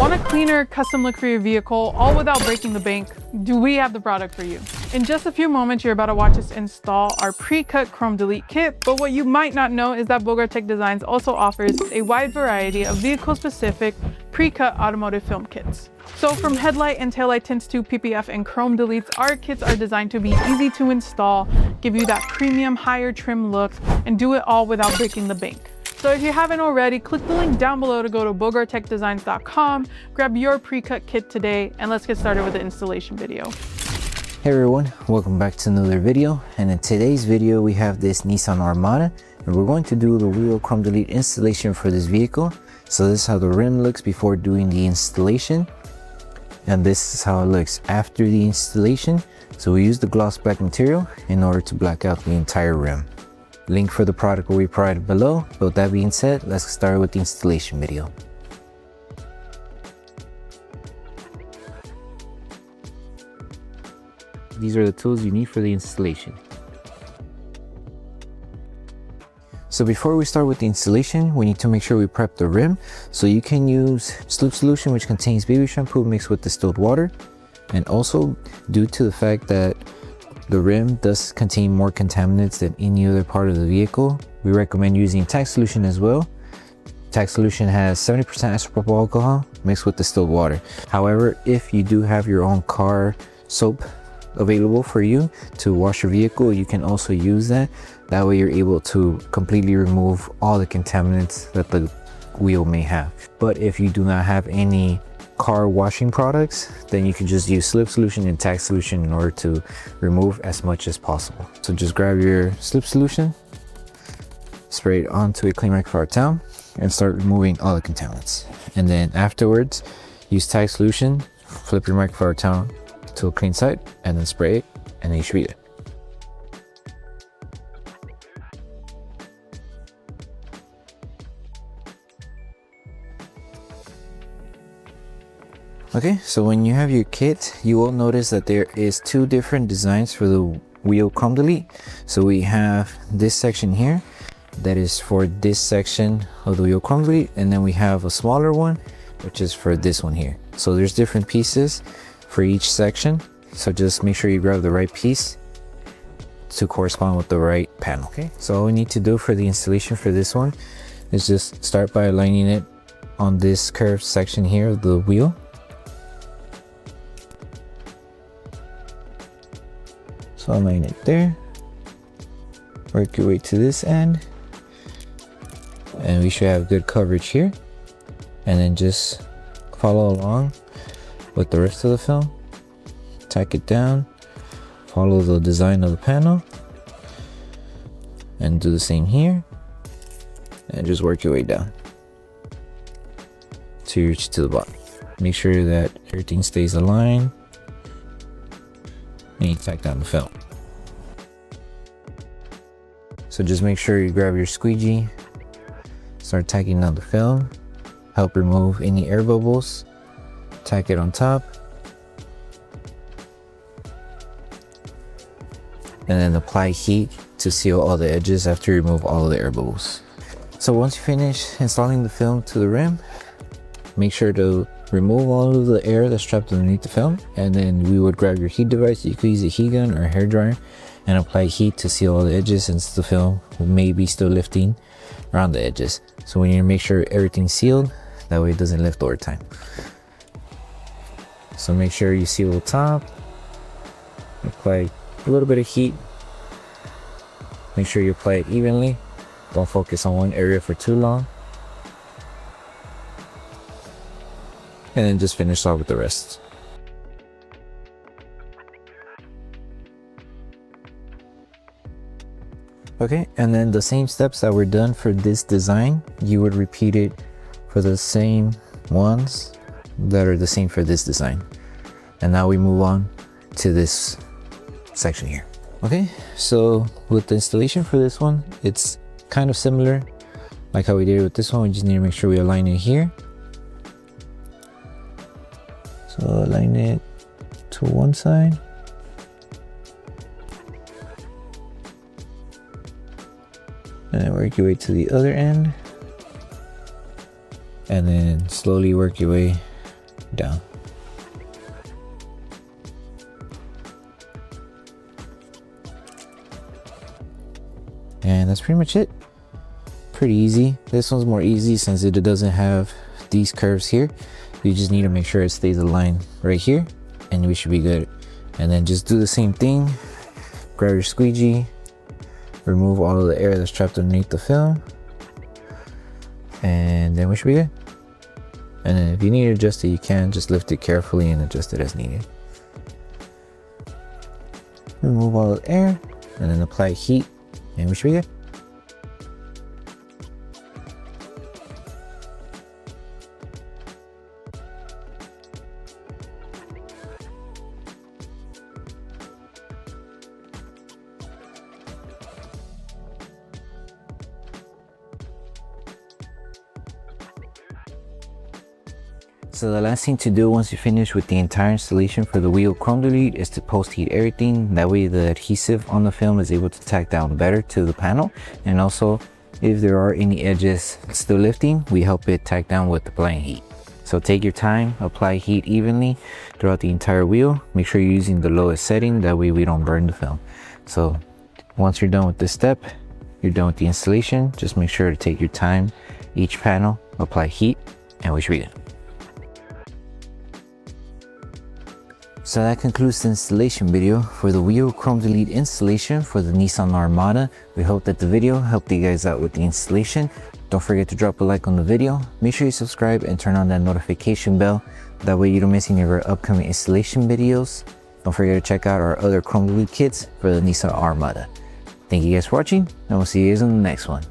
Want a cleaner custom look for your vehicle, all without breaking the bank? Do we have the product for you? In just a few moments, you're about to watch us install our Precut Chrome Delete Kit, but what you might not know is that Tech Designs also offers a wide variety of vehicle-specific pre-cut automotive film kits. So from headlight and taillight tints to PPF and chrome deletes, our kits are designed to be easy to install, give you that premium, higher trim look, and do it all without breaking the bank. So if you haven't already, click the link down below to go to bogartechdesigns.com, grab your pre-cut kit today, and let's get started with the installation video. Hey everyone, welcome back to another video. And in today's video, we have this Nissan Armada, and we're going to do the wheel chrome delete installation for this vehicle. So this is how the rim looks before doing the installation. And this is how it looks after the installation. So we use the gloss black material in order to black out the entire rim. Link for the product will be provided below. But with that being said, let's get started with the installation video. These are the tools you need for the installation. So before we start with the installation, we need to make sure we prep the rim. So you can use slip solution, which contains baby shampoo mixed with distilled water. And also, due to the fact that the rim does contain more contaminants than any other part of the vehicle, we recommend using tack solution as well. Tack solution has 70% isopropyl alcohol mixed with distilled water. However, if you do have your own car soap available for you to wash your vehicle, you can also use that. That way you're able to completely remove all the contaminants that the wheel may have. But if you do not have any car washing products, then you can just use slip solution and tack solution in order to remove as much as possible. So just grab your slip solution, spray it onto a clean microfiber towel, and start removing all the contaminants. And then afterwards, use tack solution, flip your microfiber towel to a clean side, and then spray it, and then you should be good. Okay, so when you have your kit, you will notice that there is two different designs for the wheel chrome delete. So we have this section here that is for this section of the wheel chrome delete, and then we have a smaller one which is for this one here. So there's different pieces for each section, so just make sure you grab the right piece to correspond with the right panel. Okay, so all we need to do for the installation for this one is just start by aligning it on this curved section here of the wheel. So align it there, work your way to this end, and we should have good coverage here. And then just follow along with the rest of the film, tack it down, follow the design of the panel, and do the same here, and just work your way down to reach to the bottom. Make sure that everything stays aligned, and you tack down the film. So just make sure you grab your squeegee, start tacking down the film, help remove any air bubbles, tack it on top, and then apply heat to seal all the edges after you remove all of the air bubbles. So once you finish installing the film to the rim, make sure to remove all of the air that's trapped underneath the film, and then we would grab your heat device. You could use a heat gun or a hair dryer and apply heat to seal all the edges, since the film may be still lifting around the edges. So we need to make sure everything's sealed, that way it doesn't lift over time. So make sure you seal the top, apply a little bit of heat, make sure you apply it evenly, don't focus on one area for too long, and then just finish off with the rest. Okay, and then the same steps that were done for this design, you would repeat it for the same ones that are the same for this design. And now we move on to this section here. Okay, so with the installation for this one, it's kind of similar like how we did it with this one. We just need to make sure we align it here. So align it to one side, and then work your way to the other end, and then slowly work your way down. And that's pretty much it. Pretty easy. This one's more easy since it doesn't have these curves here. You just need to make sure it stays aligned right here and we should be good. And then just do the same thing. Grab your squeegee, remove all of the air that's trapped underneath the film, and then we should be good. And then if you need to adjust it, you can just lift it carefully and adjust it as needed. Remove all the air and then apply heat and we should be good. So the last thing to do once you finish with the entire installation for the wheel chrome delete is to post heat everything. That way the adhesive on the film is able to tack down better to the panel. And also if there are any edges still lifting, we help it tack down with applying heat. So take your time, apply heat evenly throughout the entire wheel. Make sure you're using the lowest setting, that way we don't burn the film. So once you're done with this step, you're done with the installation. Just make sure to take your time, each panel, apply heat, and we should be good. So that concludes the installation video for the wheel chrome delete installation for the Nissan Armada. We hope that the video helped you guys out with the installation. Don't forget to drop a like on the video. Make sure you subscribe and turn on that notification bell. That way you don't miss any of our upcoming installation videos. Don't forget to check out our other chrome delete kits for the Nissan Armada. Thank you guys for watching, and we'll see you guys in the next one.